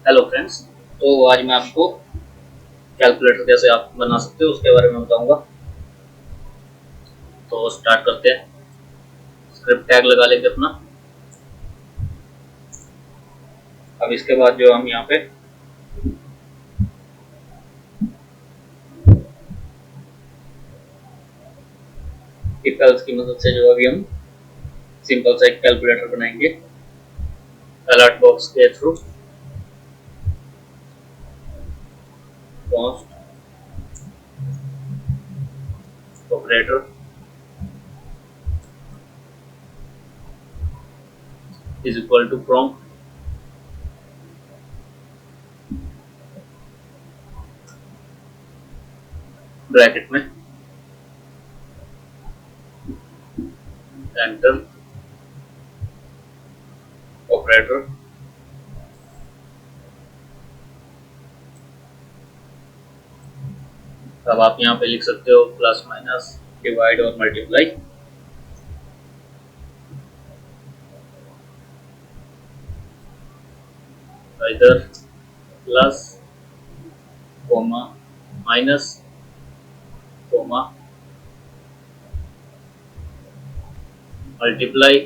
Hello friends. तो आज मैं आपको कैलकुलेटर कैसे आप बना सकते हो उसके बारे में बताऊंगा। तो स्टार्ट करते हैं। स्क्रिप्ट टैग लगा लेंगे अपना। अब इसके बाद जो हम यहाँ पे इफ एल्स की मदद से जो अभी हम सिंपल सा एक कैलकुलेटर बनाएंगे अलर्ट बॉक्स के through. Const operator is equal to from bracket में एंटर ऑपरेटर। अब आप यहाँ पे लिख सकते हो प्लस माइनस डिवाइड और मल्टीप्लाई। इधर plus comma minus comma multiply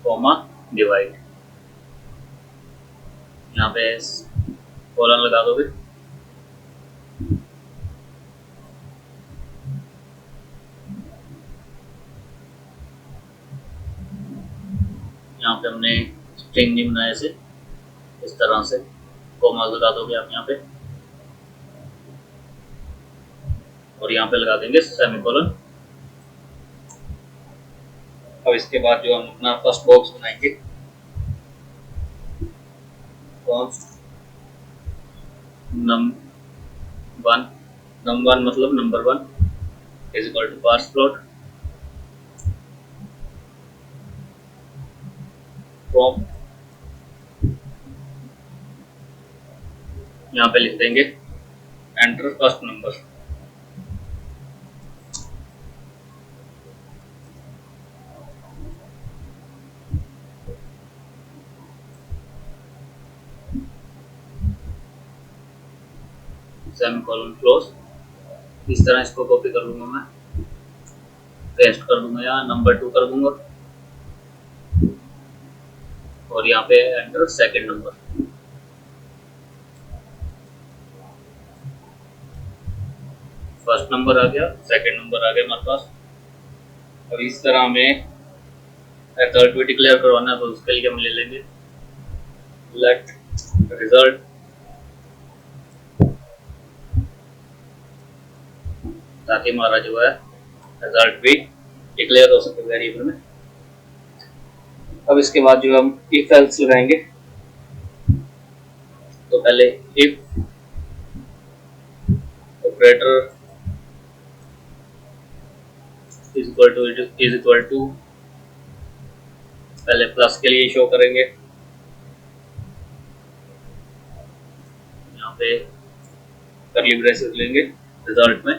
comma divide. यहाँ पे कॉलन लगा दोगे। यहाँ पे हमने स्ट्रिंग नहीं बनाया इसे, इस तरह से कोमा लगा दोगे आप यहाँ पे और यहाँ पे लगा देंगे सेमीकोलन। अब इसके बाद जो हम अपना फर्स्ट बॉक्स बनाएंगे कॉन्स्ट num1 मतलब number 1 is equal to parse float from. यहाँ पे लिख देंगे enter first number. Semicolon close. इस तरह इसको कॉपी कर लूंगा मैं, पेस्ट कर दूंगा, यहाँ नंबर 2 कर दूंगा और यहाँ पे enter second number. First number आ गया, सेकंड नंबर आ गया हमारे पास। अब इस तरह हमें रिजल्ट भी डिक्लेयर करवाना है तो उसके लिए हम ले लेंगे लेट रिजल्ट ताकि हमारा जो है रिजल्ट भी डिक्लेयर हो सके वेरिएबल में। अब इसके बाद जो हम इफ एल्स लगाएंगे तो पहले if operator is equal to पहले प्लस के लिए शो करेंगे। यहाँ पे कर्ली ब्रेसेस लेंगे रिजल्ट में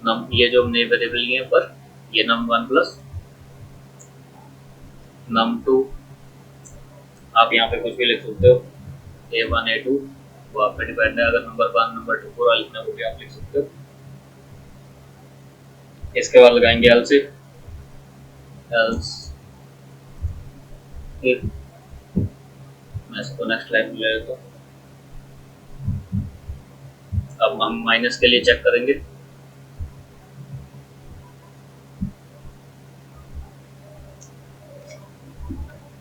नम, ये जो हमने वेरिएबल लिए पर ये num1 प्लस num2। आप यहाँ पे कुछ भी लिख सकते हो a1 a2, वो आप पे डिपेंड है। अगर नंबर 1 नंबर 2 पूरा लिखना वो भी आप लिख सकते हो। इसके बाद लगाएंगे एल्स इफ मैं इसको नेक्स्ट लाइन में ले लेता हूँ। अब हम माइनस के लिए चेक करेंगे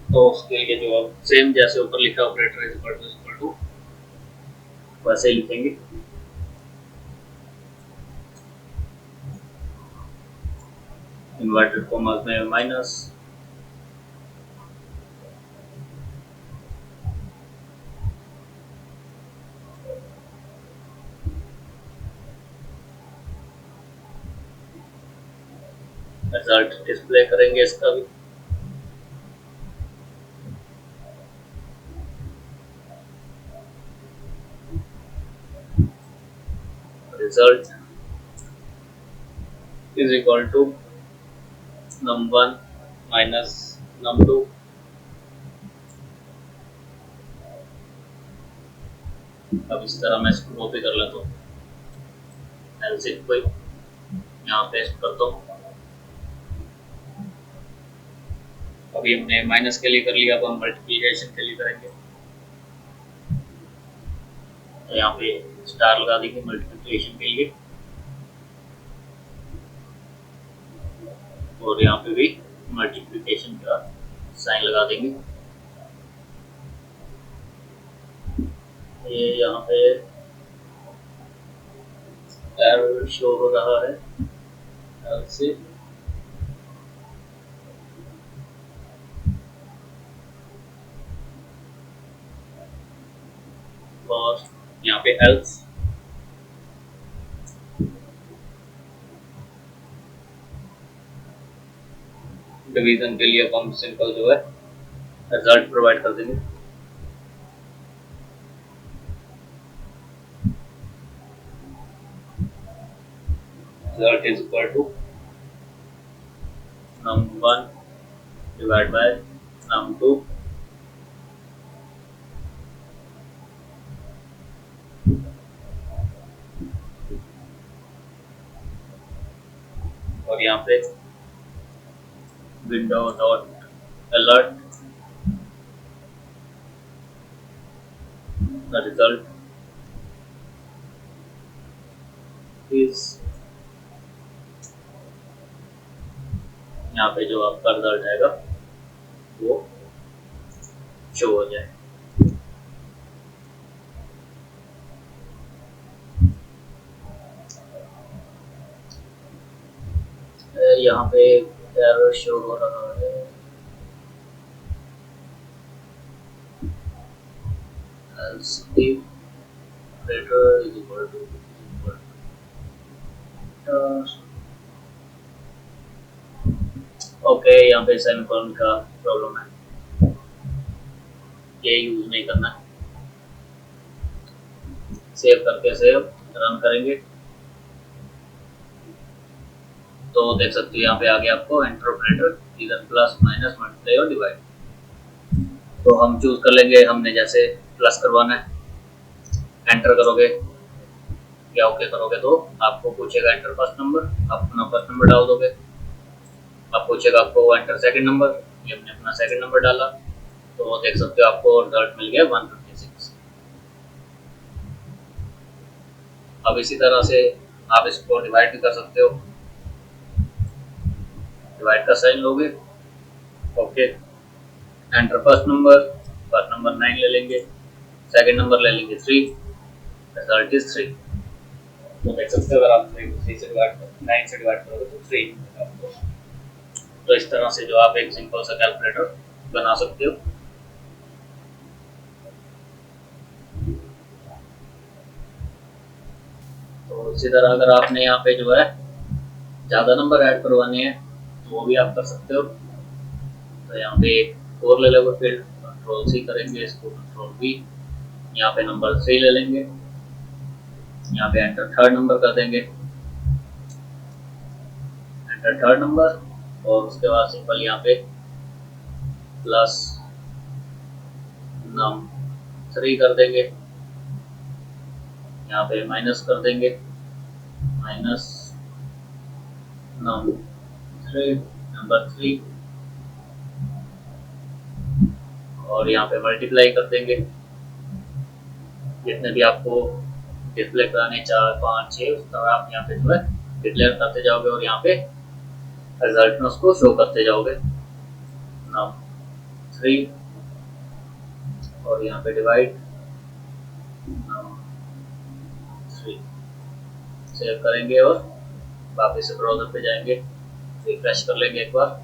तो उसके लिए जो अब सेम जैसे ऊपर लिखा ऑपरेटर इज इक्वल टू वैसे ही लिखेंगे। इन्वर्टेड कॉमास में माइनस रिजल्ट डिस्प्ले करेंगे इसका भी। Result is equal to num1 minus num2 अब इस तरह मैं इसको कॉपी कर लेता हूँ, एलसिफ को यहाँ पेस्ट करता हूँ। अभी हमने माइनस के लिए कर लिया, अब हम मल्टीप्लिकेशन के लिए करेंगे। तो यहाँ पे स्टार लगा देंगे मल्टीप्लिकेशन के लिए, और यहाँ पे भी मल्टीप्लिकेशन का साइन लगा देंगे। ये यहाँ पे एरर शो हो रहा है, से और यहाँ पे एल्स डिवीजन के लिए हम सिंपल जो है रिजल्ट प्रोवाइड कर देंगे। Result is equal to num1 divide by num2 और यहाँ पे window dot alert the result is, यहाँ पे जो आपका रिजल्ट आएगा वो शो हो जाए। यहाँ पे एरर शो हो रहा है, greater is equal to okay. यहाँ पे सेमीकोलन का प्रॉब्लम है, ये यूज नहीं करना है। सेव करके सेव रन करेंगे तो देख सकते हो यहाँ पे आ गया आपको एंटर ऑपरेटर, इधर प्लस माइनस मल्टीप्लाई और डिवाइड। तो हम चूज कर लेंगे, हमने जैसे प्लस करवाना है, एंटर करोगे या ओके करोगे तो आपको पूछेगा एंटर फर्स्ट नंबर, आप अपना फर्स्ट नंबर डाल दोगे। आप पूछेगा आपको एंटर सेकंड नंबर, ये हमने अपना सेकंड नंबर डाला, तो देख सकते हो आपको रिजल्ट मिल गया 156। अब इसी तरह से आप इसको डिवाइड भी कर सकते हो, डिवाइड का साइन लोगे, ओके। एंटर फर्स्ट नंबर 9 ले लेंगे, सेकंड नंबर ले लेंगे 3, रिजल्ट इज 3। तो देख सकते हो अगर आप 3 से डिवाइड 9 से डिवाइड करोगे तो 3 आपको। तो इस तरह से जो आप एक सिंपल सा कैलकुलेटर बना सकते हो। तो इसी तरह अगर आपने यहाँ पे जो है ज़्यादा नंबर ऐड करवाने हैं तो वो भी आप कर सकते हो। तो यहाँ पे 4 ले लोगे, फिर कंट्रोल C करेंगे, इसको कंट्रोल V, यहाँ पे नंबर 3 ले लेंगे, यहाँ पे एंटर थर्ड नंबर कर देंगे, एंटर थर्ड नंबर, और उसके बाद सिंपल यहाँ पे प्लस num3 कर देंगे, यहाँ पे माइनस कर देंगे, माइनस नंबर 3, और यहाँ पे मल्टीप्लाई कर देंगे जितने भी आपको डिस्प्ले कराने 4, 5, 6 उस तरह आप यहाँ पे जो है डिक्लेयर करते जाओगे और यहाँ पे रिजल्ट में उसको शो करते जाओगे। num3 और यहाँ पे डिवाइड num3 सेव करेंगे और वापस से ब्राउजर पे जाएंगे, रिफ्रेश कर लेंगे एक बार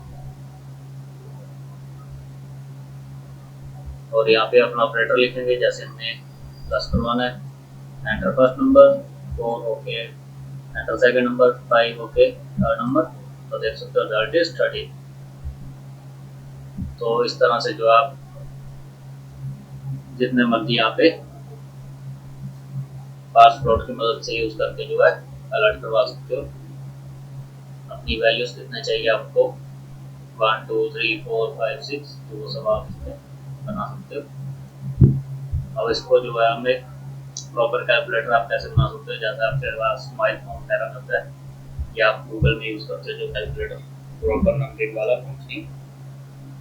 और यहाँ पे अपना ऑपरेटर लिखेंगे जैसे हमने प्लस करवाना है। Enter first number 4, okay, enter second number 5, okay, third number, तो देख सकते हो रिजल्ट इज 30। तो इस तरह से जो आप जितने मर्जी यहाँ पे पार्स प्लॉट की मदद से यूज करके जो है अलर्ट करवा सकते हो। अपनी वैल्यूज कितने चाहिए आपको 1, 2, 3, 4, 5, 6 तो वो सब आप इसमें बना सकते हो। अब इसको जो है हमें प्रॉपर कैलकुलेटर आप कैसे बना सकते हो, जैसे आपके पास मोबाइल फोन वगैरह होता है या आप गूगल में यूज़ करते हो जो कैलकुलेटर प्रॉपर नंबरिंग वाला फंक्शनिंग,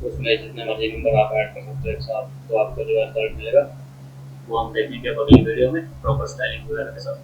उसमें जितने मर्जी नंबर आप ऐड कर सकते हो एक साथ, तो आपको जो रिजल्ट मिलेगा वो हम देखेंगे अगली वीडियो में प्रॉपर स्टाइलिंग वगैरह के साथ।